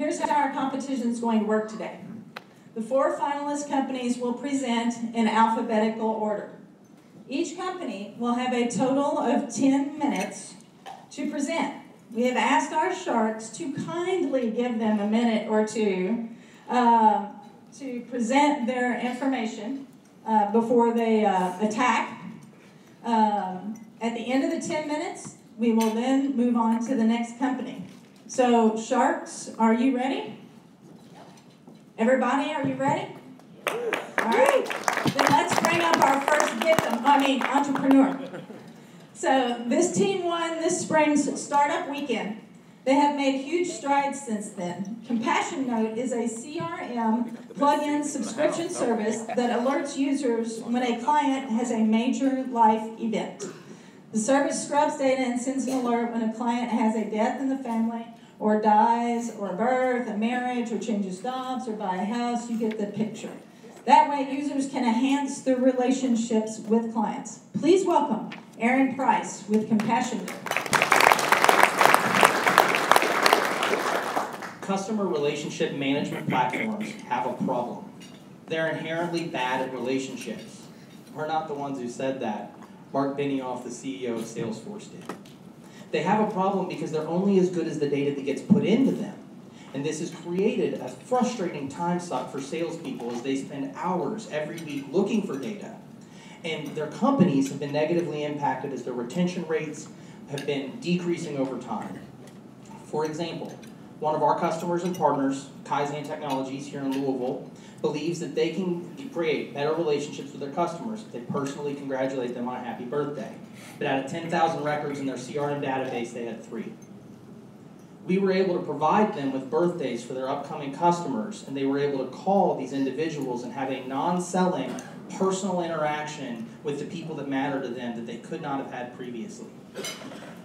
Here's how our competition is going to work today. The 4 finalist companies will present in alphabetical order. Each company will have a total of 10 minutes to present. We have asked our sharks to kindly give them a minute or two to present their information before they attack. At the end of the 10 minutes, we will then move on to the next company. So, sharks, are you ready? Everybody, are you ready? All right. Then let's bring up our first entrepreneur. So, this team won this spring's startup weekend. They have made huge strides since then. Compassion Note is a CRM plug-in subscription service that alerts users when a client has a major life event. The service scrubs data and sends an alert when a client has a death in the family, or dies, or a birth, a marriage, or changes jobs, or buy a house. You get the picture. That way, users can enhance their relationships with clients. Please welcome Aaron Price with Compassion Note. Customer relationship management platforms have a problem. They're inherently bad at relationships. We're not the ones who said that. Mark Benioff, the CEO of Salesforce, did. They have a problem because they're only as good as the data that gets put into them. And this has created a frustrating time suck for salespeople as they spend hours every week looking for data. And their companies have been negatively impacted as their retention rates have been decreasing over time. For example, one of our customers and partners, Kaizen Technologies here in Louisville, believes that they can create better relationships with their customers if they personally congratulate them on a happy birthday. But out of 10,000 records in their CRM database, they had 3. We were able to provide them with birthdays for their upcoming customers, and they were able to call these individuals and have a non-selling, personal interaction with the people that matter to them that they could not have had previously.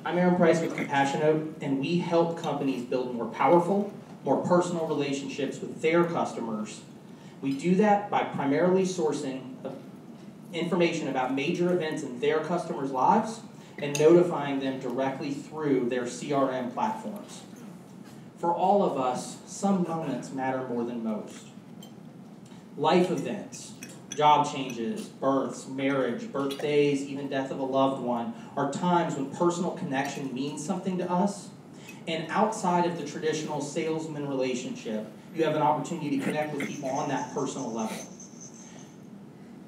I'm Aaron Price with Compassion Note, and we help companies build more powerful, more personal relationships with their customers. We do that by primarily sourcing information about major events in their customers' lives and notifying them directly through their CRM platforms. For all of us, some moments matter more than most. Life events, job changes, births, marriage, birthdays, even death of a loved one are times when personal connection means something to us. And outside of the traditional salesman relationship, you have an opportunity to connect with people on that personal level.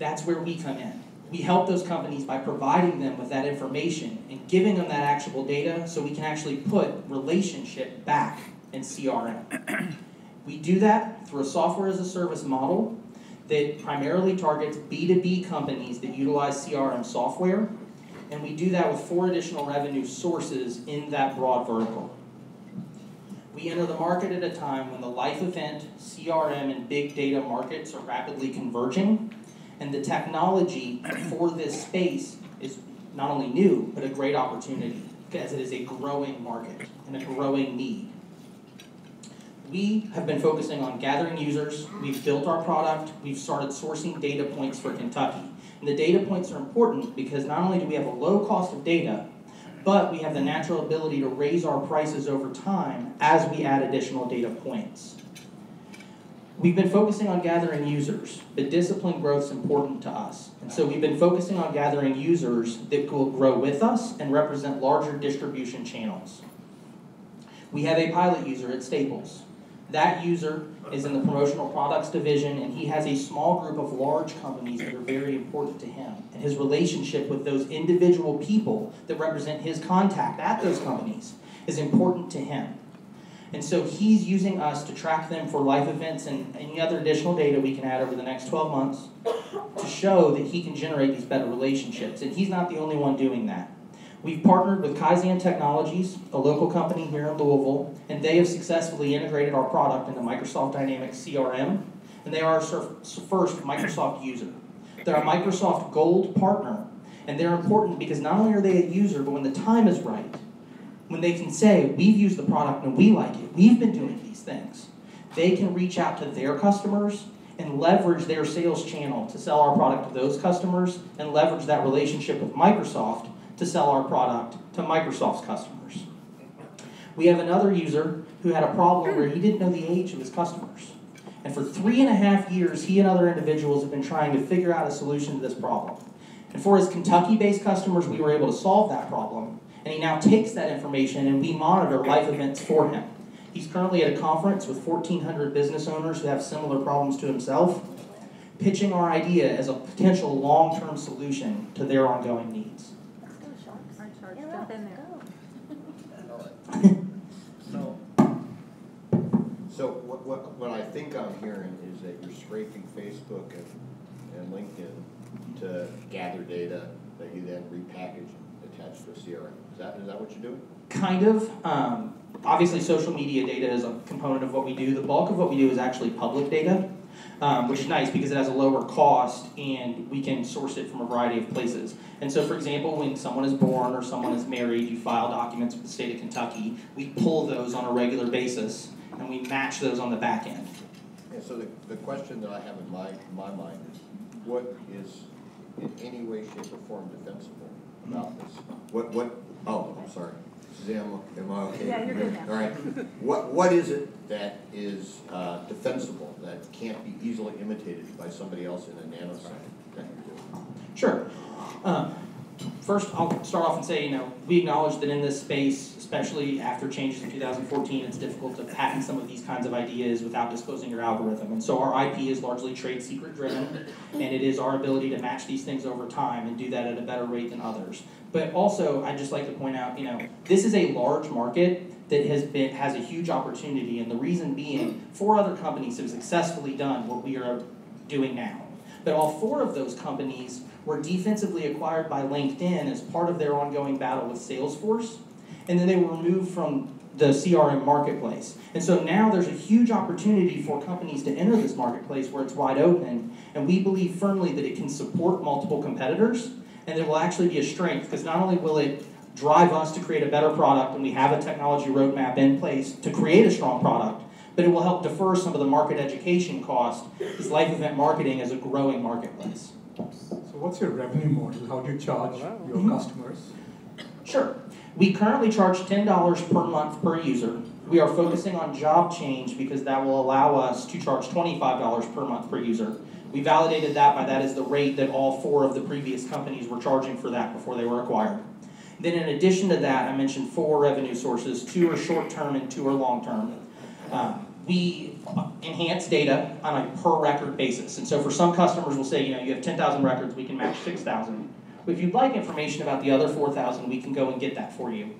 That's where we come in. We help those companies by providing them with that information and giving them that actionable data so we can actually put relationship back in CRM. We do that through a software as a service model that primarily targets B2B companies that utilize CRM software, and we do that with 4 additional revenue sources in that broad vertical. We enter the market at a time when the life event, CRM, and big data markets are rapidly converging, and the technology for this space is not only new, but a great opportunity, because it is a growing market and a growing need. We have been focusing on gathering users, we've built our product, we've started sourcing data points for Kentucky. And the data points are important because not only do we have a low cost of data, but we have the natural ability to raise our prices over time as we add additional data points. We've been focusing on gathering users, but disciplined growth is important to us. And so we've been focusing on gathering users that will grow with us and represent larger distribution channels. We have a pilot user at Staples. That user is in the promotional products division, and he has a small group of large companies that are very important to him. And his relationship with those individual people that represent his contact at those companies is important to him. And so he's using us to track them for life events and any other additional data we can add over the next 12 months to show that he can generate these better relationships. And he's not the only one doing that. We've partnered with Kaizen Technologies, a local company here in Louisville, and they have successfully integrated our product into Microsoft Dynamics CRM, and they are our first Microsoft user. They're a Microsoft Gold partner, and they're important because not only are they a user, but when the time is right, when they can say, we've used the product and we like it, we've been doing these things, they can reach out to their customers and leverage their sales channel to sell our product to those customers and leverage that relationship with Microsoft to sell our product to Microsoft's customers. We have another user who had a problem where he didn't know the age of his customers. And for 3.5 years, he and other individuals have been trying to figure out a solution to this problem. And for his Kentucky-based customers, we were able to solve that problem. And he now takes that information and we monitor life events for him. He's currently at a conference with 1,400 business owners who have similar problems to himself, pitching our idea as a potential long-term solution to their ongoing needs. So what I think I'm hearing is that you're scraping Facebook and LinkedIn to gather data that you then repackage and attach to a CRM. Is that what you're doing? Kind of. Obviously, social media data is a component of what we do. The bulk of what we do is actually public data, which is nice because it has a lower cost and we can source it from a variety of places. And so, for example, when someone is born or someone is married, you file documents with the state of Kentucky. We pull those on a regular basis and we match those on the back end. Yeah, so the question that I have in my mind is, what is in any way, shape, or form defensible about this? Oh, I'm sorry. Suzanne, am I okay? Yeah, you're good now. All right. What is it that is defensible, that can't be easily imitated by somebody else in a nanosecond that you do? Sure. First, I'll start off and say, we acknowledge that in this space, especially after changes in 2014, it's difficult to patent some of these kinds of ideas without disclosing your algorithm. And so our IP is largely trade secret driven, and it is our ability to match these things over time and do that at a better rate than others. But also, I'd just like to point out, this is a large market that has a huge opportunity, and the reason being, 4 other companies have successfully done what we are doing now. But all 4 of those companies were defensively acquired by LinkedIn as part of their ongoing battle with Salesforce, and then they were removed from the CRM marketplace. And so now there's a huge opportunity for companies to enter this marketplace where it's wide open, and we believe firmly that it can support multiple competitors, and it will actually be a strength, because not only will it drive us to create a better product, and we have a technology roadmap in place to create a strong product, but it will help defer some of the market education costs, because life event marketing is a growing marketplace. So what's your revenue model? How do you charge your customers? Sure. We currently charge $10 per month per user. We are focusing on job change because that will allow us to charge $25 per month per user. We validated that is the rate that all 4 of the previous companies were charging for that before they were acquired. Then in addition to that, I mentioned 4 revenue sources. 2 are short-term and 2 are long-term. We enhance data on a per record basis. And so for some customers, we'll say, you have 10,000 records, we can match 6,000. If you'd like information about the other 4,000, we can go and get that for you.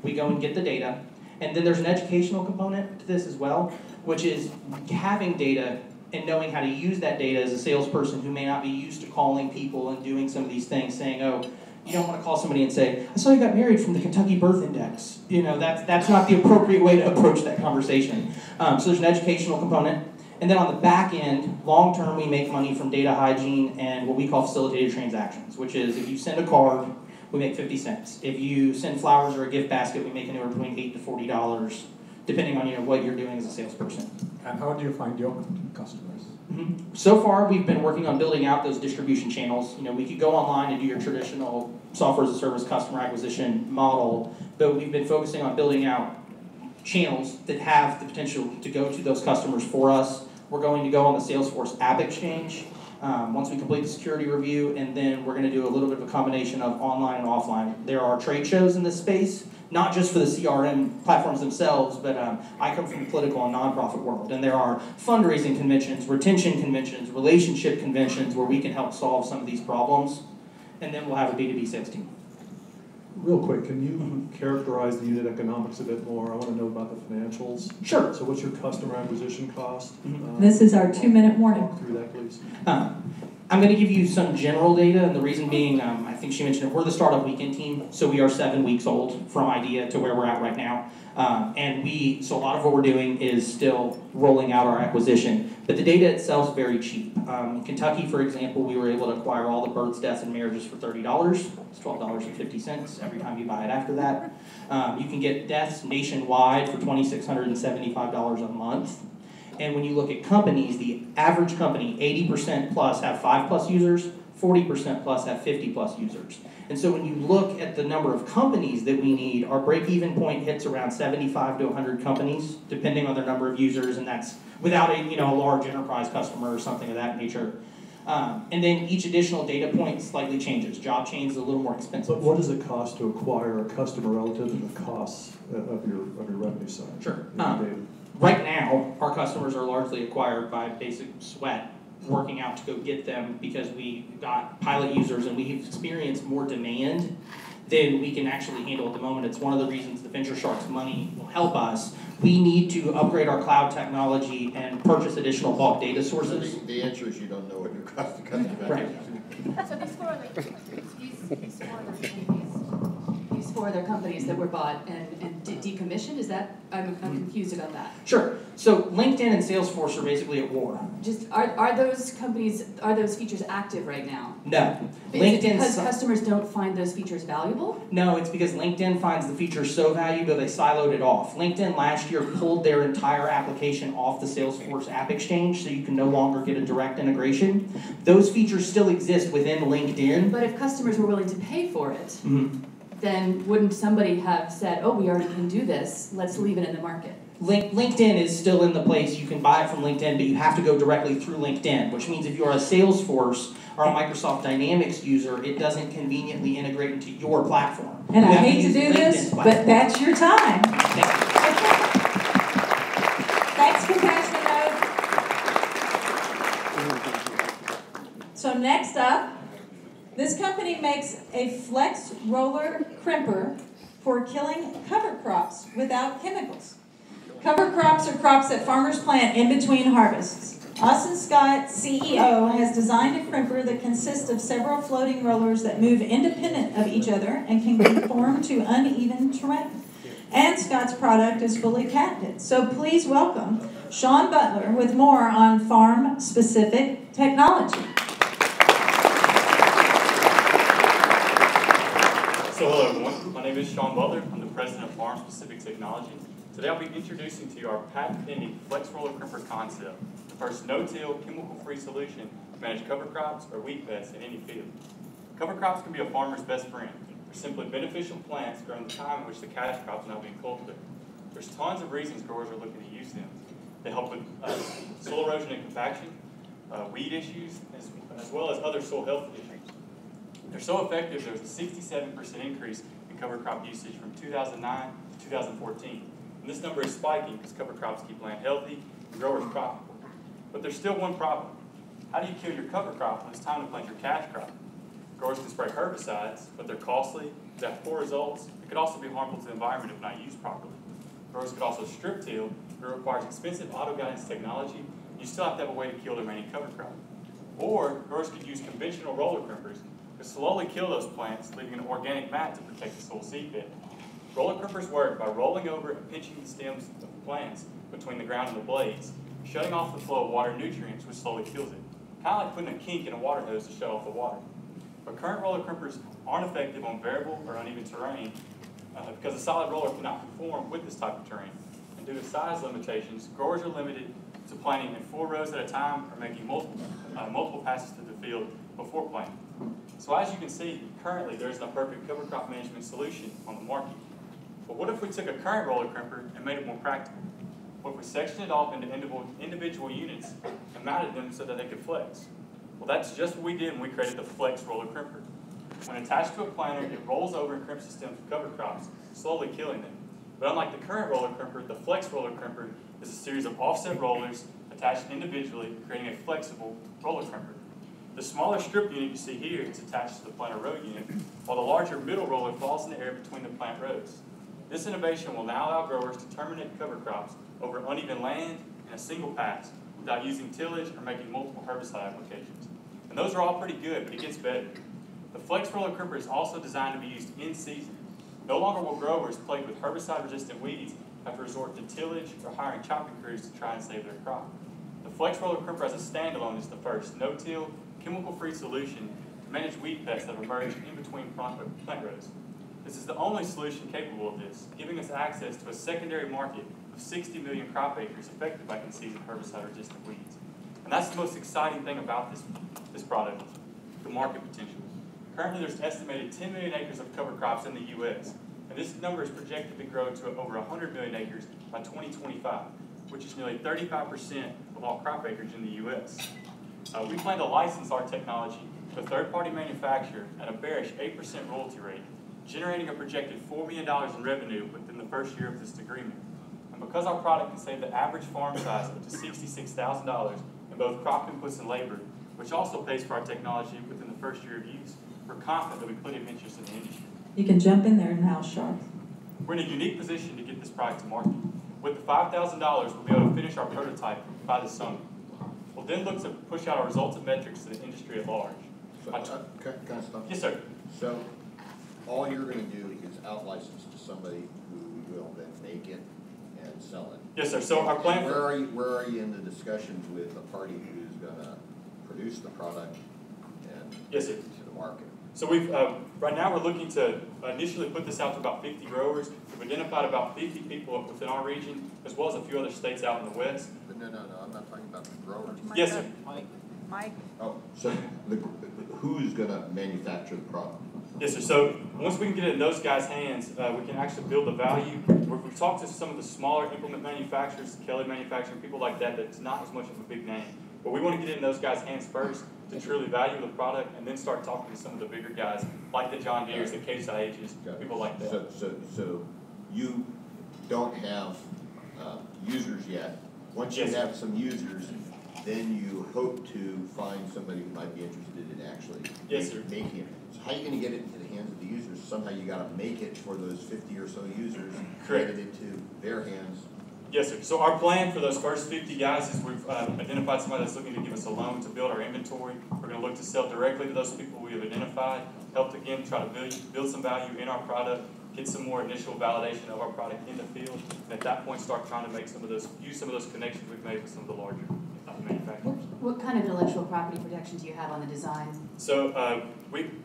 We go and get the data. And then there's an educational component to this as well, which is having data and knowing how to use that data as a salesperson who may not be used to calling people and doing some of these things, saying, oh, you don't want to call somebody and say, I saw you got married from the Kentucky Birth Index. That's not the appropriate way to approach that conversation. So there's an educational component. And then on the back end, long term, we make money from data hygiene and what we call facilitated transactions, which is if you send a card, we make 50 cents. If you send flowers or a gift basket, we make anywhere between $8 to $40, depending on what you're doing as a salesperson. And how do you find your customers? So far, we've been working on building out those distribution channels. We could go online and do your traditional software as a service customer acquisition model, but we've been focusing on building out channels that have the potential to go to those customers for us. We're going to go on the Salesforce App Exchange once we complete the security review, and then we're going to do a little bit of a combination of online and offline. There are trade shows in this space, not just for the CRM platforms themselves, but I come from the political and nonprofit world, and there are fundraising conventions, retention conventions, relationship conventions where we can help solve some of these problems, and then we'll have a B2B sales team. Real quick, can you characterize the unit economics a bit more? I want to know about the financials. Sure. So what's your customer acquisition cost? This is our 2-minute warning. Walk through that, please. I'm going to give you some general data, and the reason being, I think she mentioned it, we're the Startup Weekend team, so we are 7 weeks old from idea to where we're at right now. So a lot of what we're doing is still rolling out our acquisition, but the data itself is very cheap. In Kentucky, for example, we were able to acquire all the births, deaths, and marriages for $30. It's $12.50 every time you buy it after that. You can get deaths nationwide for $2,675 a month. And when you look at companies, the average company, 80% plus have 5+ users, 40% plus have 50 plus users. And so when you look at the number of companies that we need, our break-even point hits around 75 to 100 companies, depending on their number of users, and that's without a large enterprise customer or something of that nature. And then each additional data point slightly changes. Job change is a little more expensive. But what does it cost to acquire a customer relative to the costs of your revenue side? Sure. Data? Right now, our customers are largely acquired by basic sweat, working out to go get them because we got pilot users and we've experienced more demand than we can actually handle at the moment. It's one of the reasons the Venture Sharks money will help us. We need to upgrade our cloud technology and purchase additional bulk data sources. The answer is you don't know what your cost of customer Right. So these four other companies that were bought and decommissioned, is that, I'm confused about that. Sure. So LinkedIn and Salesforce are basically at war. Just, are those companies, are those features active right now? No. Is it because customers don't find those features valuable? No, it's because LinkedIn finds the feature so valuable they siloed it off. LinkedIn last year pulled their entire application off the Salesforce App Exchange so you can no longer get a direct integration. Those features still exist within LinkedIn. But if customers were willing to pay for it, then wouldn't somebody have said, oh, we already can do this, let's leave it in the market? LinkedIn is still in the place. You can buy it from LinkedIn, but you have to go directly through LinkedIn, which means if you're a Salesforce or a Microsoft Dynamics user, it doesn't conveniently integrate into your platform. And I You have hate to use do LinkedIn's this, platform. but that's your time. Thank Thanks, Compassionate Node. So next up, this company makes a flex roller crimper for killing cover crops without chemicals. Cover crops are crops that farmers plant in between harvests. Austin Scott, CEO, has designed a crimper that consists of several floating rollers that move independent of each other and can conform to uneven terrain. And Scott's product is fully patented. So please welcome Sean Butler with more on farm-specific technology. So hello everyone, my name is Sean Butler. I'm the president of Farm Specific Technology. Today I'll be introducing to you our patent-pending Flex Roller Crimper concept, the first no-till, chemical-free solution to manage cover crops or wheat pests in any field. Cover crops can be a farmer's best friend. They're simply beneficial plants during the time in which the cash crop is not being cultivated. There's tons of reasons growers are looking to use them. They help with soil erosion and compaction, weed issues, as well as other soil health issues. They're so effective, there's a 67% increase in cover crop usage from 2009 to 2014. And this number is spiking because cover crops keep land healthy and growers profitable. But there's still one problem. How do you kill your cover crop when it's time to plant your cash crop? Growers can spray herbicides, but they're costly, they have poor results. It could also be harmful to the environment if not used properly. Growers could also strip till, but it requires expensive auto guidance technology, and you still have to have a way to kill the remaining cover crop. Or growers could use conventional roller crimpers to slowly kill those plants, leaving an organic mat to protect the soil seed bed. Roller crimpers work by rolling over and pinching the stems of the plants between the ground and the blades, shutting off the flow of water and nutrients, which slowly kills it. Kind of like putting a kink in a water hose to shut off the water. But current roller crimpers aren't effective on variable or uneven terrain because a solid roller cannot conform with this type of terrain. And due to size limitations, growers are limited to planting in 4 rows at a time or making multiple passes to the field before planting. So as you can see, currently there isn't a perfect cover crop management solution on the market. But what if we took a current roller crimper and made it more practical? What if we sectioned it off into individual units and mounted them so that they could flex? Well, that's just what we did when we created the Flex Roller Crimper. When attached to a planter, it rolls over and crimps the stems of cover crops, slowly killing them. But unlike the current roller crimper, the Flex Roller Crimper is a series of offset rollers attached individually, creating a flexible roller crimper. The smaller strip unit you see here is attached to the planter row unit, while the larger middle roller falls in the air between the plant rows. This innovation will now allow growers to terminate cover crops over uneven land in a single pass without using tillage or making multiple herbicide applications. And those are all pretty good, but it gets better. The Flex Roller Crimper is also designed to be used in season. No longer will growers plagued with herbicide-resistant weeds have to resort to tillage or hiring chopping crews to try and save their crop. The Flex Roller Crimper as a standalone is the first no-till, chemical-free solution to manage weed pests that have emerged in between plant rows. This is the only solution capable of this, giving us access to a secondary market of 60 million crop acres affected by in-season herbicide-resistant weeds. And that's the most exciting thing about this product. the market potential. Currently, there's estimated 10 million acres of cover crops in the U.S., and this number is projected to grow to over 100 million acres by 2025, which is nearly 35% of all crop acreage in the U.S. We plan to license our technology to a third-party manufacturer at a bearish 8% royalty rate, generating a projected $4 million in revenue within the first year of this agreement. And because our product can save the average farm size up to $66,000 in both crop inputs and labor, which also pays for our technology within the first year of use, we're confident that we plenty of interest in the industry. You can jump in there now, Sharp. We're in a unique position to get this product to market. With the $5,000, we'll be able to finish our prototype by the summer. We'll then look to push out our results and metrics to the industry at large. So, can I stop? Yes, sir. So, all you're gonna do is out-license to somebody who will then make it and sell it? Yes, sir. So our plan Where are you in the discussions with the party who's gonna produce the product and Yes, sir. to the market? So we've, right now we're looking to initially put this out to about 50 growers. We've identified about 50 people within our region, as well as a few other states out in the west. But no, I'm not talking about the growers. Yes, sir. Mike? Oh, so who's gonna manufacture the product? Yes, sir. So once we can get it in those guys' hands, we can actually build the value. We've talked to some of the smaller implement manufacturers, Kelly Manufacturing, people like that, that's not as much of a big name. But we want to get it in those guys' hands first to truly value the product, and then start talking to some of the bigger guys, like the John Deere's, the Case IH's, people like that. So you don't have users yet. Once you Yes, have some users, then you hope to find somebody who might be interested in actually Yes, sir. making it. So how are you gonna get it into the hands of the users? Somehow you gotta make it for those 50 or so users, Correct. get it into their hands. Yes, sir. So our plan for those first 50 guys is we've identified somebody that's looking to give us a loan to build our inventory. We're going to look to sell directly to those people we have identified, help again try to build some value in our product, get some more initial validation of our product in the field, and at that point start trying to make use some of those connections we've made with some of the larger manufacturers. What kind of intellectual property protection do you have on the design? So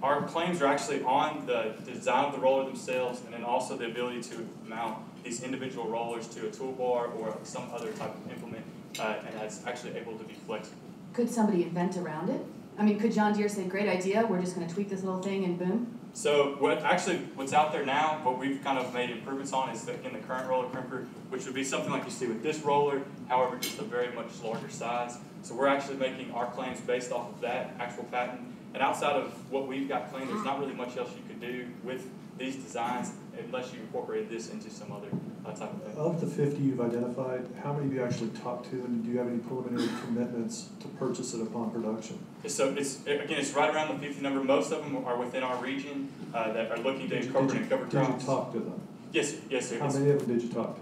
our claims are actually on the design of the roller themselves, and then also the ability to mount these individual rollers to a toolbar or some other type of implement, and that's actually able to be flexible. Could somebody invent around it? I mean, could John Deere say, great idea, we're just going to tweak this little thing and boom? So what's out there now, what we've kind of made improvements on is in the current roller crimper, which would be something like you see with this roller, however, just a very much larger size. So we're actually making our claims based off of that actual patent. And outside of what we've got claimed, there's not really much else you could do with these designs unless you incorporated this into some other type of thing. Of the 50 you've identified, how many have you actually talked to, and do you have any preliminary commitments to purchase it upon production? So it's right around the 50 number. Most of them are within our region that are looking to incorporate cover crops. Did you talk to them? Yes, sir. How many of them did you talk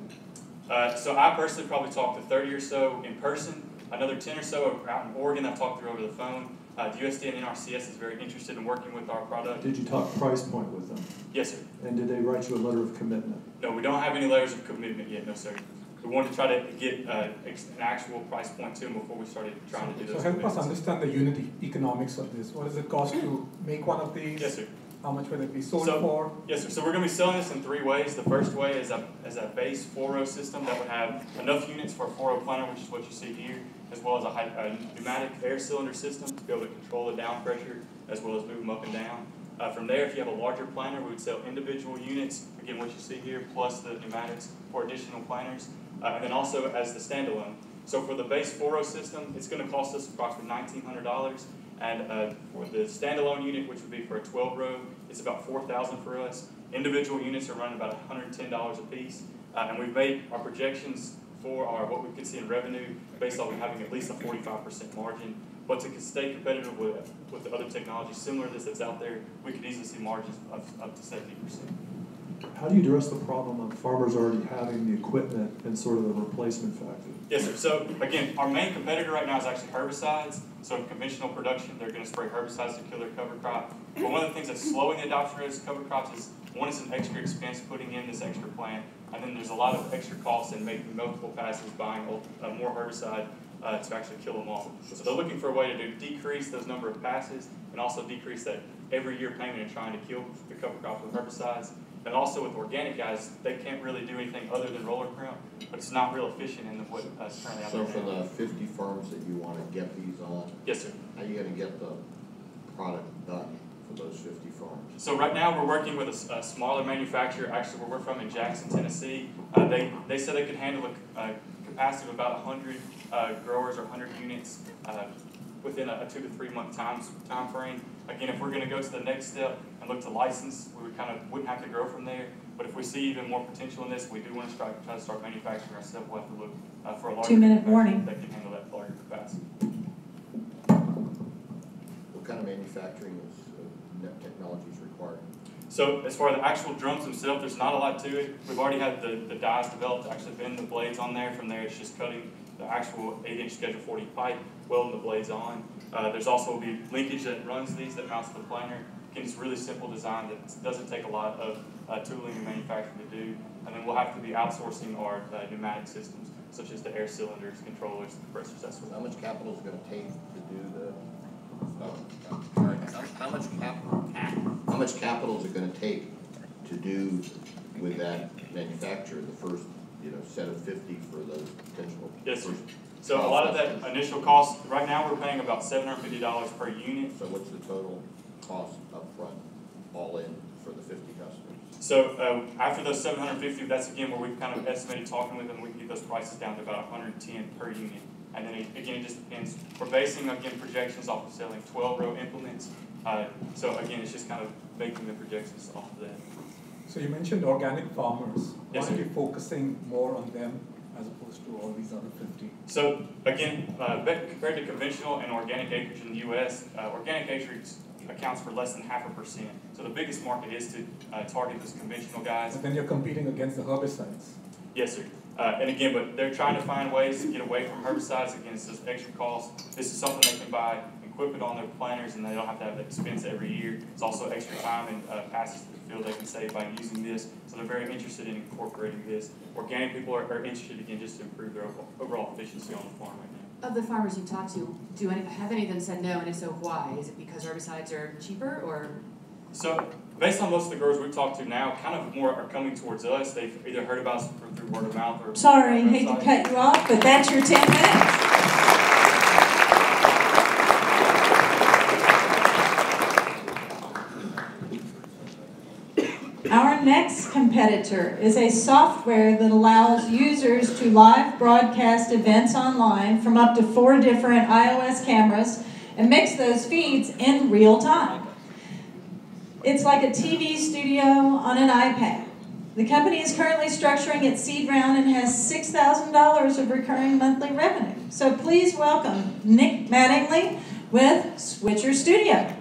to? So I personally probably talked to 30 or so in person. Another 10 or so are out in Oregon I've talked through over the phone. The USDA and NRCS is very interested in working with our product. Did you talk price point with them? Yes, sir. And did they write you a letter of commitment? No, we don't have any letters of commitment yet, no, sir. We wanted to try to get an actual price point to them before we started trying to do those So help us commitments. understand the unit economics of this. What does it cost to make one of these? Yes, sir. How much will it be sold So- for? Yes, sir. So we're going to be selling this in 3 ways. The first way is a base 4-row system that would have enough units for a 4-row planter, which is what you see here, as well as a pneumatic air cylinder system to be able to control the down pressure as well as move them up and down. From there, if you have a larger planter, we would sell individual units, again what you see here, plus the pneumatics for additional planters, and then also as the standalone. So for the base 4-row system, it's going to cost us approximately $1,900. And for the standalone unit, which would be for a 12-row, it's about $4,000 for us. Individual units are running about $110 a piece. And we've made our projections for what we could see in revenue based on having at least a 45% margin. But to stay competitive with the other technologies similar to this that's out there, we could easily see margins of up to 70%. How do you address the problem of farmers already having the equipment and sort of the replacement factor? Yes, sir. So again, our main competitor right now is actually herbicides. So in conventional production, they're going to spray herbicides to kill their cover crop. But one of the things that's slowing the adoption rate of cover crops is, one, it's an extra expense putting in this extra plant, and then there's a lot of extra costs in making multiple passes, buying more herbicide to actually kill them all. So they're looking for a way to decrease those number of passes and also decrease that every year payment in trying to kill the cover crop with herbicides. And also with organic guys, they can't really do anything other than roller crimp, but it's not real efficient in what is currently out So there for now. the 50 farms that you wanna get these on, Yes, sir. how are you gonna get the product done for those 50 farms? So right now we're working with a smaller manufacturer, actually where we're from in Jackson, Tennessee. They said they could handle a capacity of about 100 growers or 100 units within a 2 to 3 month time frame. Again, if we're going to go to the next step and look to license, we wouldn't have to grow from there. But if we see even more potential in this, we do want to try to start manufacturing ourselves. We'll have to look for a larger 2-minute warning. that can handle that larger capacity. What kind of manufacturing technology is required? So as far as the actual drums themselves, there's not a lot to it. We've already had the dies developed to actually bend the blades on there. From there, it's just cutting the actual 8-inch Schedule 40 pipe, welding the blades on. There's also the linkage that runs these that mounts the planer. Again, it's really simple design that doesn't take a lot of tooling and manufacturing to do. And then we'll have to be outsourcing our pneumatic systems, such as the air cylinders, controllers, compressors, that sort of How thing. much capital is it going to take to do how much capital is it going to take to do with that manufacturer the first set of 50 for those potential? Yes, sir. So a lot of that initial cost, right now we're paying about $750 per unit. So what's the total cost up front, all in, for the 50 customers? So after those 750, that's again where we've kind of estimated talking with them, we can get those prices down to about 110 per unit. And then again, it just depends. We're basing, again, projections off of selling 12-row implements. So again, it's just kind of making the projections off of that. So you mentioned organic farmers. Yes, Why are sir. you focusing more on them as opposed to all these other 50? So again, compared to conventional and organic acreage in the U.S., organic acreage accounts for less than 0.5%. So the biggest market is to target those conventional guys. But then you're competing against the herbicides. Yes, sir. And again, but they're trying to find ways to get away from herbicides. Again, it's just extra cost. This is something they can buy, equip it on their planters, and they don't have to have the expense every year. It's also extra time and passes to the field they can save by using this. So they're very interested in incorporating this. Organic people are interested, again, just to improve their overall efficiency on the farm right now. Of the farmers you talked to, have any of them said no, and if so, why? Is it because herbicides are cheaper, or? So, based on most of the growers we've talked to now, kind of more are coming towards us. They've either heard about us through word of mouth or... Sorry, hate to cut you off, but that's your 10 minutes. Our next competitor is a software that allows users to live broadcast events online from up to 4 different iOS cameras and mix those feeds in real time. It's like a TV studio on an iPad. The company is currently structuring its seed round and has $6,000 of recurring monthly revenue. So please welcome Nick Mattingly with Switcher Studio.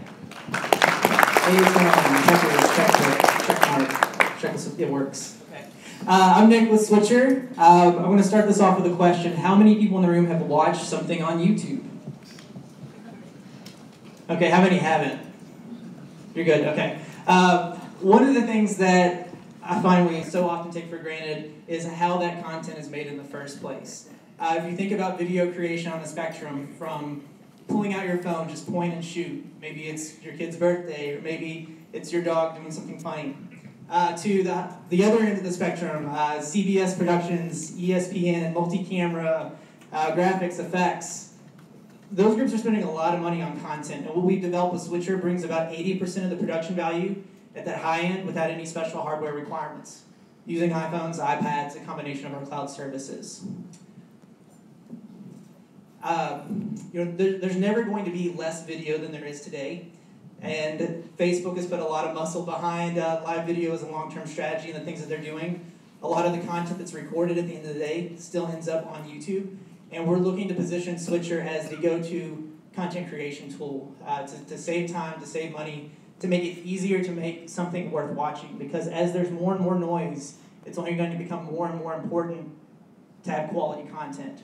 Check this, it works. Okay. I'm Nick with Switcher. I'm going to start this off with a question. How many people in the room have watched something on YouTube? Okay, how many haven't? You're good, okay. One of the things that I find we so often take for granted is how that content is made in the first place. If you think about video creation on the spectrum, from pulling out your phone, just point and shoot. Maybe it's your kid's birthday, or maybe it's your dog doing something funny. To the other end of the spectrum, CBS Productions, ESPN, multi-camera, graphics, effects. Those groups are spending a lot of money on content, and what we've developed with Switcher brings about 80% of the production value at that high end without any special hardware requirements, using iPhones, iPads, a combination of our cloud services. There's never going to be less video than there is today, and Facebook has put a lot of muscle behind live video as a long-term strategy and the things that they're doing. A lot of the content that's recorded at the end of the day still ends up on YouTube. And we're looking to position Switcher as the go-to content creation tool to save time, to save money, to make it easier to make something worth watching. Because as there's more and more noise, it's only going to become more and more important to have quality content.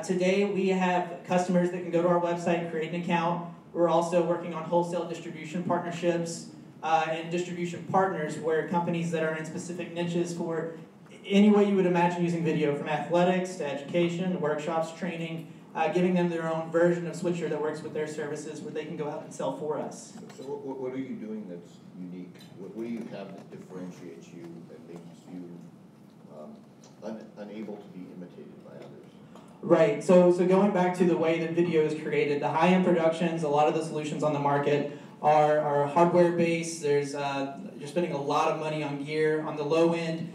Today, we have customers that can go to our website, create an account. We're also working on wholesale distribution partnerships and distribution partners where companies that are in specific niches for any way you would imagine using video, from athletics to education, workshops, training, giving them their own version of Switcher that works with their services where they can go out and sell for us. So what are you doing that's unique? What do you have that differentiates you and makes you unable to be imitated by others? Right, so going back to the way that video is created, the high-end productions, a lot of the solutions on the market are hardware-based. You're spending a lot of money on gear. On the low end,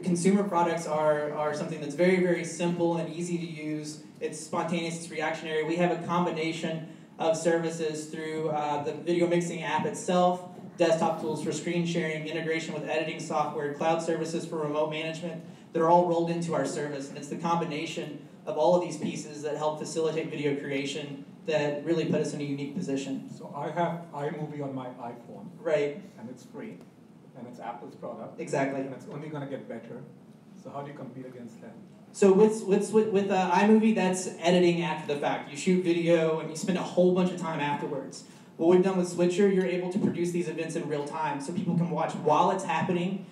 consumer products are something that's very, very simple and easy to use. It's spontaneous, it's reactionary. We have a combination of services through the video mixing app itself, desktop tools for screen sharing, integration with editing software, cloud services for remote management. They're all rolled into our service, and it's the combination of all of these pieces that help facilitate video creation that really put us in a unique position. So I have iMovie on my iPhone. Right. And it's free, and it's Apple's product. Exactly. And it's only going to get better. So how do you compete against them? So with iMovie, that's editing after the fact. You shoot video and you spend a whole bunch of time afterwards. What we've done with Switcher, you're able to produce these events in real time, so people can watch while it's happening.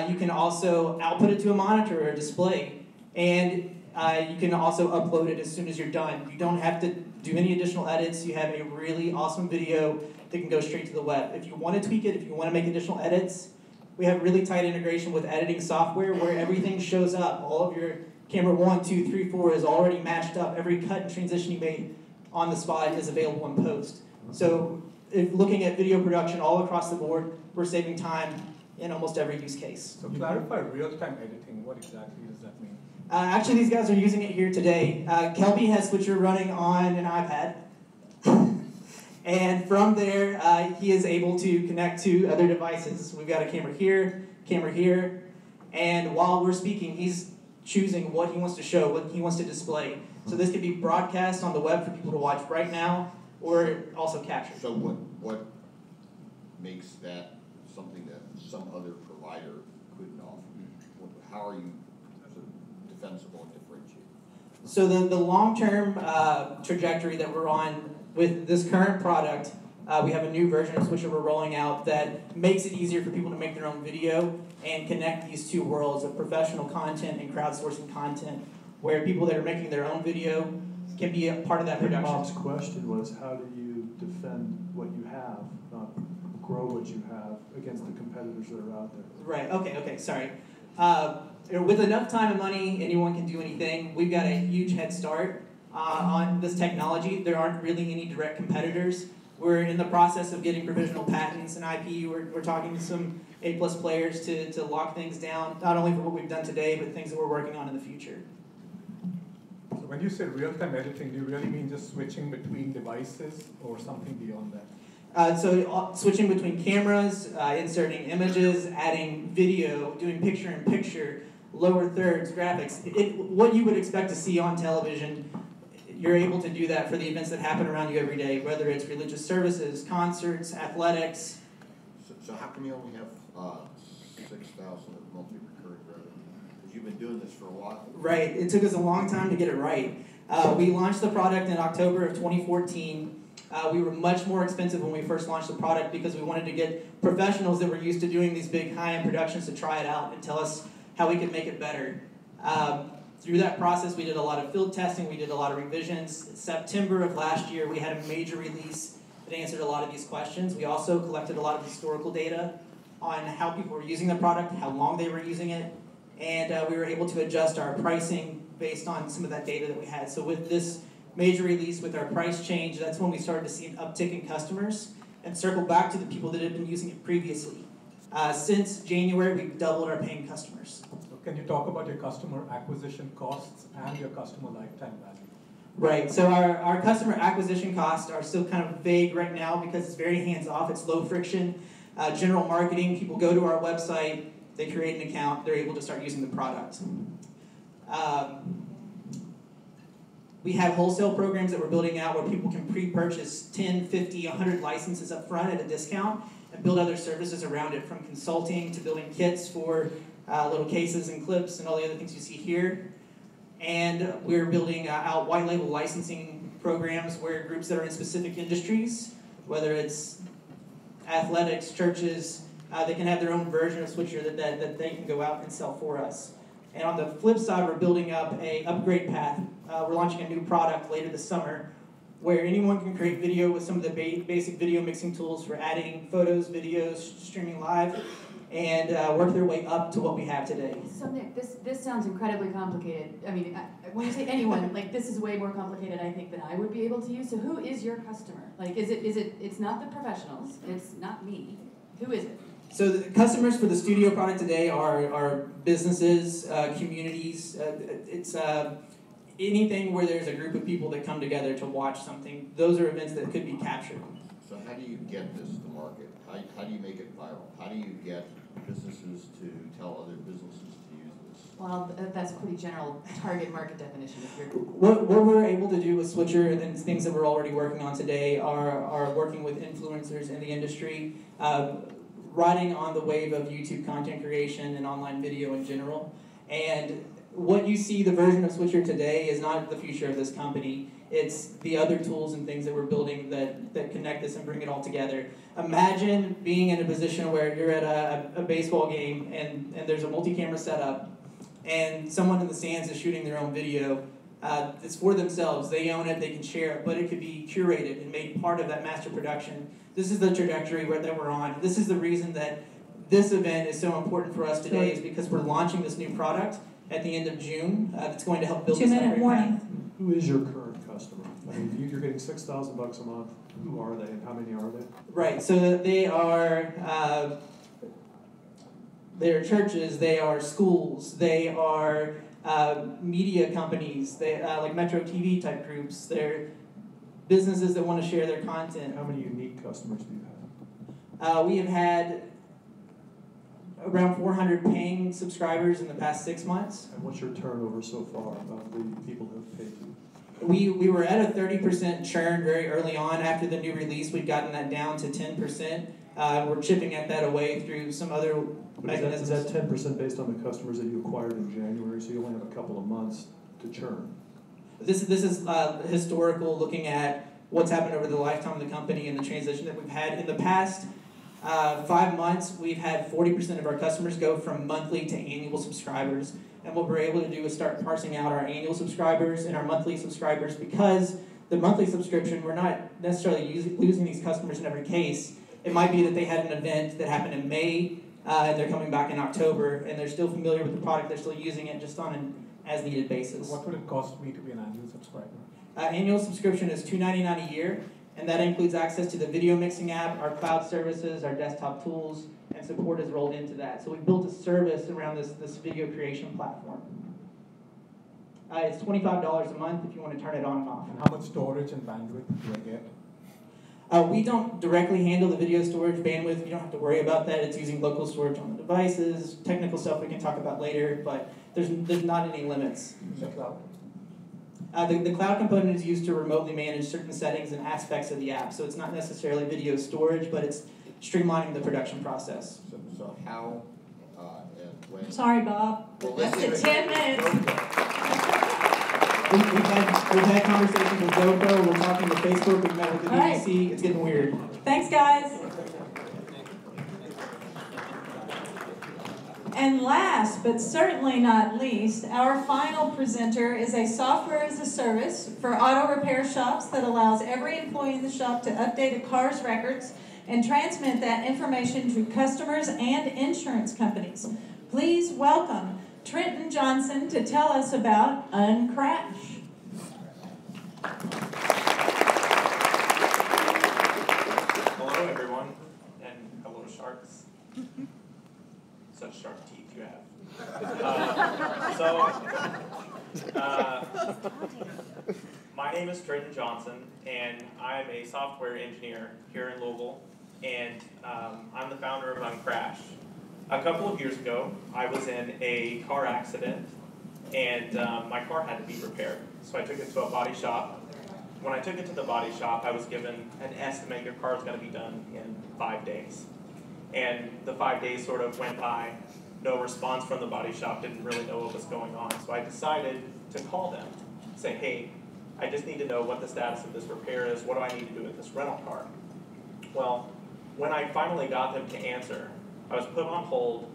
You can also output it to a monitor or a display, and you can also upload it as soon as you're done. You don't have to do any additional edits. You have a really awesome video that can go straight to the web. If you want to tweak it, if you want to make additional edits, we have really tight integration with editing software where everything shows up. All of your camera 1, 2, 3, 4 is already matched up. Every cut and transition you made on the spot is available in post. So if looking at video production all across the board, we're saving time in almost every use case. So clarify real-time editing. What exactly does that mean? Actually, these guys are using it here today. Kelby has Switcher running on an iPad. And from there, he is able to connect to other devices. We've got a camera here, and while we're speaking, he's choosing what he wants to show, what he wants to display. So this could be broadcast on the web for people to watch right now, or also captured. So what makes that something that some other provider couldn't offer? How are you sort of defensible and differentiated? So the long-term trajectory that we're on with this current product, we have a new version of Switcher we're rolling out that makes it easier for people to make their own video and connect these two worlds of professional content and crowdsourcing content, where people that are making their own video can be a part of that production. Bob's question was, how do you defend what you have, not grow what you have against the competitors that are out there? Right, okay, sorry. With enough time and money, anyone can do anything. We've got a huge head start on this technology. There aren't really any direct competitors. We're in the process of getting provisional patents and IP. We're talking to some A+ players to lock things down, not only for what we've done today, but things that we're working on in the future. So when you say real-time editing, do you really mean just switching between devices or something beyond that? So switching between cameras, inserting images, adding video, doing picture-in-picture, lower thirds, graphics. What you would expect to see on television, you're able to do that for the events that happen around you every day, whether it's religious services, concerts, athletics. So how come you only have 6,000 of monthly recurring revenue? Because you've been doing this for a while. Right. It took us a long time to get it right. We launched the product in October of 2014. We were much more expensive when we first launched the product because we wanted to get professionals that were used to doing these big high-end productions to try it out and tell us how we could make it better. Through that process, we did a lot of field testing, we did a lot of revisions. In September of last year, we had a major release that answered a lot of these questions. We also collected a lot of historical data on how people were using the product, how long they were using it, and we were able to adjust our pricing based on some of that data that we had. So with this major release, with our price change, that's when we started to see an uptick in customers and circle back to the people that had been using it previously. Since January, we've doubled our paying customers. Can you talk about your customer acquisition costs and your customer lifetime value? Right, so our customer acquisition costs are still kind of vague right now because it's very hands-off, it's low friction. General marketing, people go to our website, they create an account, they're able to start using the product. We have wholesale programs that we're building out where people can pre-purchase 10, 50, 100 licenses up front at a discount and build other services around it, from consulting to building kits for little cases and clips and all the other things you see here. And we're building out white label licensing programs where groups that are in specific industries, whether it's athletics, churches, they can have their own version of Switcher that they can go out and sell for us. And on the flip side, we're building up an upgrade path. We're launching a new product later this summer where anyone can create video with some of the basic video mixing tools for adding photos, videos, streaming live. and work their way up to what we have today. So Nick, this sounds incredibly complicated. I mean, when you say anyone, like this is way more complicated, I think, than I would be able to use. So who is your customer? Like, it's not the professionals, it's not me. Who is it? So the customers for the studio product today are businesses, communities. It's anything where there's a group of people that come together to watch something. Those are events that could be captured. So how do you get this to market? How do you make it viral? How do you get businesses to tell other businesses to use this? Well, that's a pretty general target market definition. If you're What we're able to do with Switcher and things that we're already working on today are working with influencers in the industry, riding on the wave of YouTube content creation and online video in general. And what you see, the version of Switcher today, is not the future of this company. It's the other tools and things that we're building that connect this and bring it all together. Imagine being in a position where you're at a baseball game and there's a multi-camera setup and someone in the stands is shooting their own video. It's for themselves. They own it, they can share it, but it could be curated and made part of that master production. This is the trajectory that we're on. This is the reason that this event is so important for us today, is because we're launching this new product at the end of June that's going to help build this 2-minute warning. Who is your current customer? I mean, you're getting $6,000 a month. Who are they and how many are they? Right, so they are churches, they are schools, they are media companies, they like Metro TV type groups, they're businesses that want to share their content. How many unique customers do you have? We have had around 400 paying subscribers in the past 6 months. And what's your turnover so far of the people who have paid you? We were at a 30% churn very early on. After the new release, we've gotten that down to 10%. We're chipping at that away through some other mechanisms. Is that 10% based on the customers that you acquired in January, so you only have a couple of months to churn? This is historical, looking at what's happened over the lifetime of the company and the transition that we've had. In the past 5 months, we've had 40% of our customers go from monthly to annual subscribers. And what we're able to do is start parsing out our annual subscribers and our monthly subscribers, because the monthly subscription, we're not necessarily losing these customers in every case. It might be that they had an event that happened in May, and they're coming back in October, and they're still familiar with the product, they're still using it just on an as-needed basis. What would it cost me to be an annual subscriber? Annual subscription is $299 a year, and that includes access to the video mixing app, our cloud services, our desktop tools, and support is rolled into that. So we built a service around this video creation platform. It's $25 a month if you want to turn it on and off. And how much storage and bandwidth do I get? We don't directly handle the video storage bandwidth. You don't have to worry about that. It's using local storage on the devices. Technical stuff we can talk about later, but there's not any limits. The cloud? The cloud component is used to remotely manage certain settings and aspects of the app. So it's not necessarily video storage, but it's streamlining the production process. So how and when? Sorry, Bob. Well, That's the let's 10 minutes. We've had conversations with GoPro, we're talking with Facebook, we've met with the All right. BBC, it's getting weird. Thanks, guys. And last, but certainly not least, our final presenter is a software as a service for auto repair shops that allows every employee in the shop to update a car's records and transmit that information to customers and insurance companies. Please welcome Trenton Johnson to tell us about Uncrash. Hello, everyone, and hello, sharks. Such sharp teeth you have. My name is Trenton Johnson, and I'm a software engineer here in Louisville, and I'm the founder of Uncrash. A couple of years ago, I was in a car accident, and my car had to be repaired. So I took it to a body shop. When I took it to the body shop, I was given an estimate: your car is going to be done in 5 days. And the 5 days sort of went by, no response from the body shop, didn't really know what was going on. So I decided to call them, say, hey, I just need to know what the status of this repair is, what do I need to do with this rental car? Well, when I finally got them to answer, I was put on hold,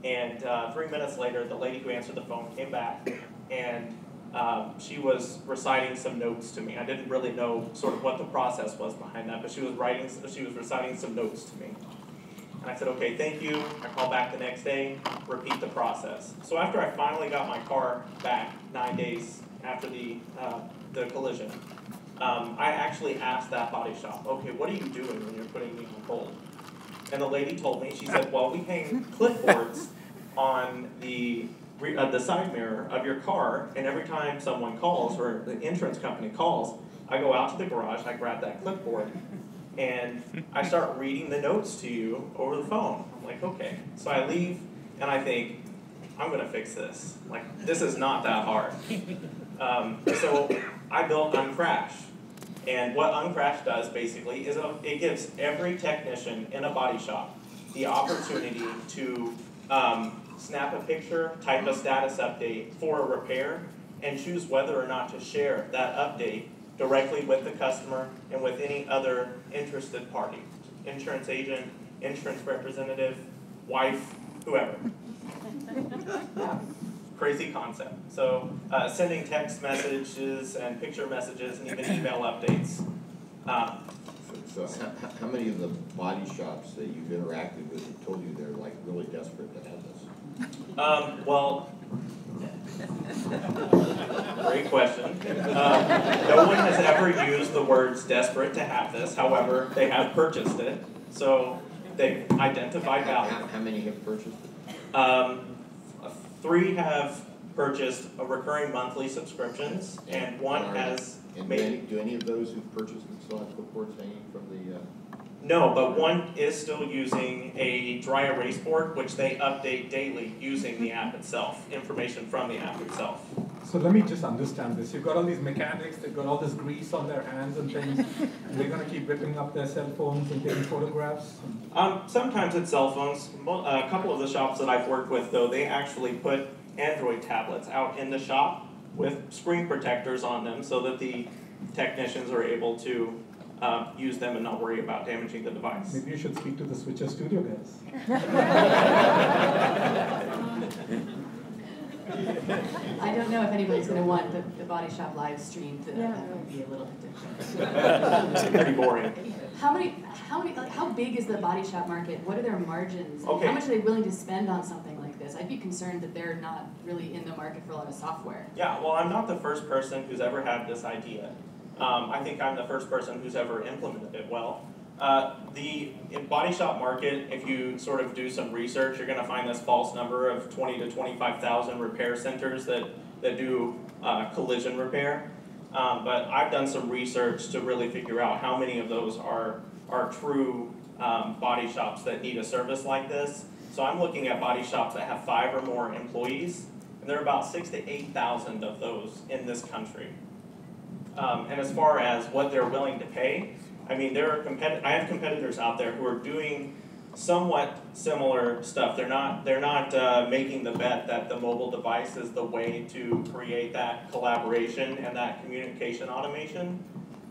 and 3 minutes later, the lady who answered the phone came back, and she was reciting some notes to me. I didn't really know sort of what the process was behind that, but she was reciting some notes to me. And I said, okay, thank you. I call back the next day, repeat the process. So after I finally got my car back 9 days after the collision, I actually asked that body shop, okay, what are you doing when you're putting me on hold? And the lady told me, she said, well, we hang clipboards on the side mirror of your car, and every time someone calls, or the insurance company calls, I go out to the garage, I grab that clipboard, and I start reading the notes to you over the phone. I'm like, okay. So I leave, and I think, I'm gonna fix this. Like, this is not that hard. So I built Uncrash. And what Uncrash does, basically, is it gives every technician in a body shop the opportunity to snap a picture, type a status update for a repair, and choose whether or not to share that update directly with the customer and with any other interested party. Insurance agent, insurance representative, wife, whoever. Crazy concept. So sending text messages and picture messages and even email updates. So how many of the body shops that you've interacted with have told you they're like really desperate to have this? Well, great question. No one has ever used the words desperate to have this. However, they have purchased it. So they've identified value. How many have purchased it? 3 have purchased a recurring monthly subscriptions, and 1 has made. Do any of those who've purchased it still have clipboards hanging from the? No, but 1 is still using a dry erase board, which they update daily using the app itself, information from the app itself. So let me just understand this. You've got all these mechanics, they've got all this grease on their hands and things, and they're gonna keep ripping up their cell phones and taking photographs? Sometimes it's cell phones. A couple of the shops that I've worked with, though, they actually put Android tablets out in the shop with screen protectors on them so that the technicians are able to use them and not worry about damaging the device. Maybe you should speak to the Switcher Studio guys. I don't know if anybody's going to want the body shop live stream. That would be a little bit different. It's pretty boring. How big is the body shop market? What are their margins? Okay. How much are they willing to spend on something like this? I'd be concerned that they're not really in the market for a lot of software. Yeah, well, I'm not the first person who's ever had this idea. I think I'm the first person who's ever implemented it well. The body shop market, if you sort of do some research, you're going to find this false number of 20 to 25,000 repair centers that do collision repair. But I've done some research to really figure out how many of those are true body shops that need a service like this. So I'm looking at body shops that have 5 or more employees, and there are about 6,000 to 8,000 of those in this country. And as far as what they're willing to pay, I mean, I have competitors out there who are doing somewhat similar stuff. They're not making the bet that the mobile device is the way to create that collaboration and that communication automation,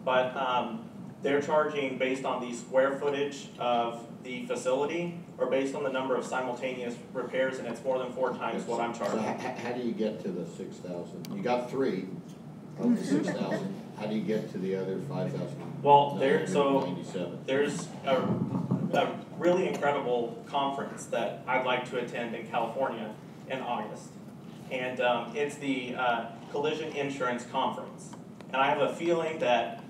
but they're charging based on the square footage of the facility or based on the number of simultaneous repairs, and it's more than 4 times what I'm charging. So how do you get to the 6,000? You got 3 of the 6,000. How do you get to the other 5,000? Well, there's a really incredible conference that I'd like to attend in California in August, and it's the Collision Insurance Conference. And I have a feeling that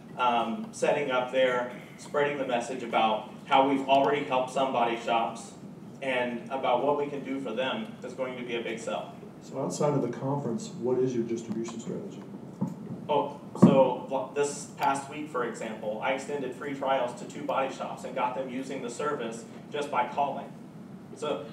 setting up there, spreading the message about how we've already helped some body shops and about what we can do for them is going to be a big sell. So outside of the conference, what is your distribution strategy? Oh, so this past week, for example, I extended free trials to 2 body shops and got them using the service just by calling. So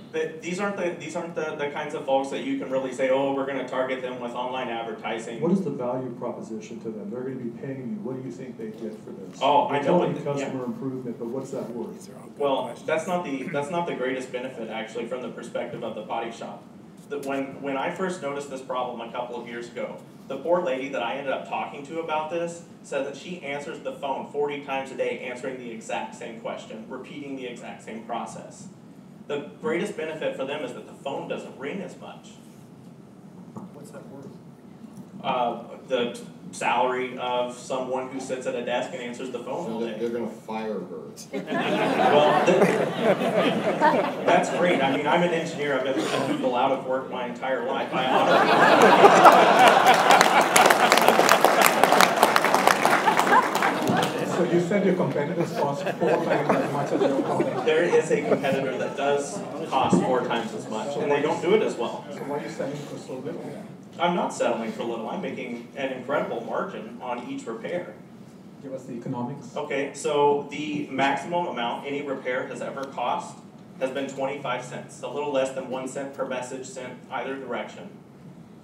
these aren't the kinds of folks that you can really say, oh, we're going to target them with online advertising. What is the value proposition to them? They're going to be paying you. What do you think they get for this? Oh, I know what customer improvement, but what's that worth? Well, that's not the greatest benefit actually from the perspective of the body shop. When I first noticed this problem a couple of years ago, the poor lady that I ended up talking to about this said that she answers the phone 40 times a day answering the exact same question, repeating the exact same process. The greatest benefit for them is that the phone doesn't ring as much. What's that worth? the salary of someone who sits at a desk and answers the phone all So day. they're gonna fire her. Well, that's great. I mean, I'm an engineer. I've been putting people out of work my entire life. I So you said your competitors cost 4 times as much as your company. There is a competitor that does cost 4 times as much, and they don't do it as well. So why are you selling for so little? I'm not settling for little. I'm making an incredible margin on each repair. Give us the economics. Okay, so the maximum amount any repair has ever cost has been 25 cents, a little less than 1 cent per message sent either direction.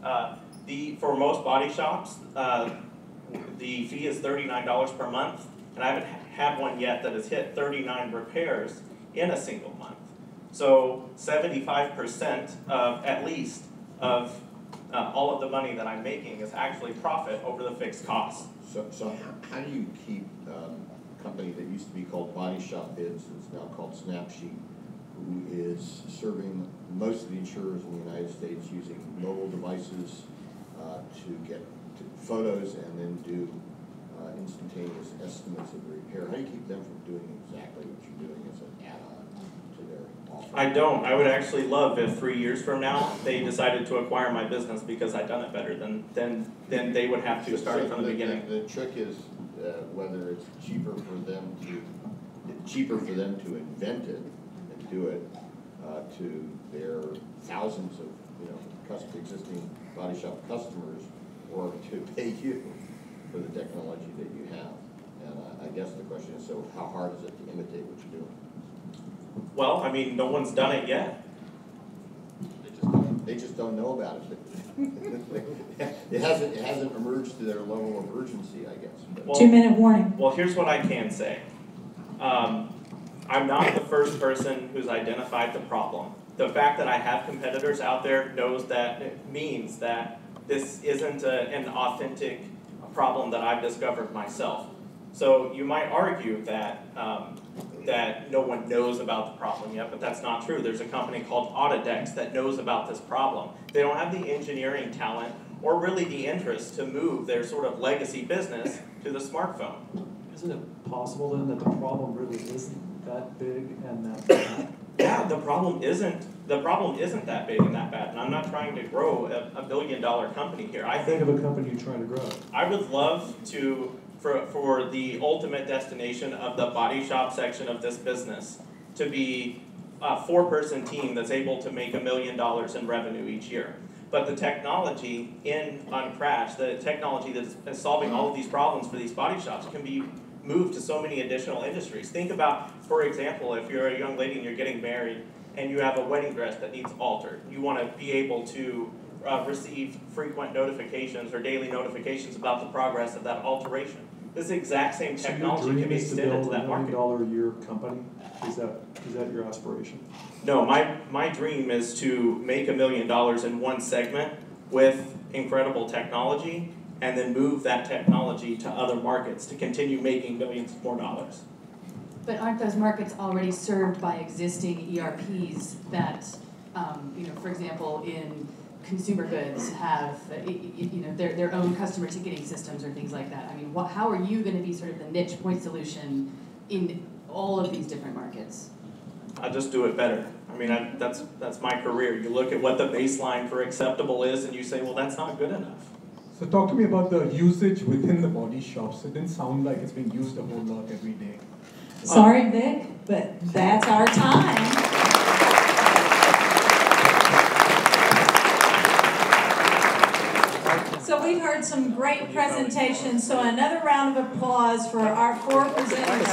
For most body shops, the fee is $39 per month, and I haven't had one yet that has hit 39 repairs in a single month. So 75% of, at least, of all of the money that I'm making is actually profit over the fixed costs. So how do you keep a company that used to be called Body Shop Bids, it's now called Snapsheet, who is serving most of the insurers in the United States using mobile devices to get photos and then do instantaneous estimates of the repair? How do you keep them from doing exactly what you're doing as an add-on to their offer? I don't. I would actually love if 3 years from now they decided to acquire my business because I'd done it better. Then they would have to start from the beginning. The trick is whether it's cheaper for them to invent it and do it to their thousands of existing body shop customers, or to pay you for the technology that you have. And I guess the question is, so how hard is it to imitate what you're doing? Well, I mean, no one's done it yet. They just don't know about it. It hasn't emerged to their level of urgency, I guess. But. Well, 2-minute warning. Well, here's what I can say. I'm not the first person who's identified the problem. The fact that I have competitors out there means that this isn't an authentic problem that I've discovered myself. So you might argue that that no one knows about the problem yet, but that's not true. There's a company called Autodex that knows about this problem. They don't have the engineering talent or really the interest to move their sort of legacy business to the smartphone. Isn't it possible then that the problem really isn't that big and that bad? Yeah, the problem isn't that big and that bad, and I'm not trying to grow a billion-dollar company here. I Think think of a company you're trying to grow. I would love to, for the ultimate destination of the body shop section of this business, to be a 4-person team that's able to make $1 million in revenue each year. But the technology on Crash, the technology that's solving all of these problems for these body shops can be moved to so many additional industries. Think about, for example, if you're a young lady and you're getting married and you have a wedding dress that needs altered. You want to be able to receive frequent notifications or daily notifications about the progress of that alteration. This exact same technology can be extended to that market. So your dream is to build $1 million a year company? Is that your aspiration? No, my dream is to make $1 million in one segment with incredible technology, and then move that technology to other markets to continue making millions more dollars. But aren't those markets already served by existing ERPs that, for example, in consumer goods have, their own customer ticketing systems or things like that? I mean, how are you going to be sort of the niche point solution in all of these different markets? I just do it better. I mean, that's my career. You look at what the baseline for acceptable is, and you say, well, that's not good enough. So talk to me about the usage within the body shops. It didn't sound like it's being used a whole lot every day. Sorry, Vic, but that's our time. So we've heard some great presentations, so another round of applause for our 4 presenters.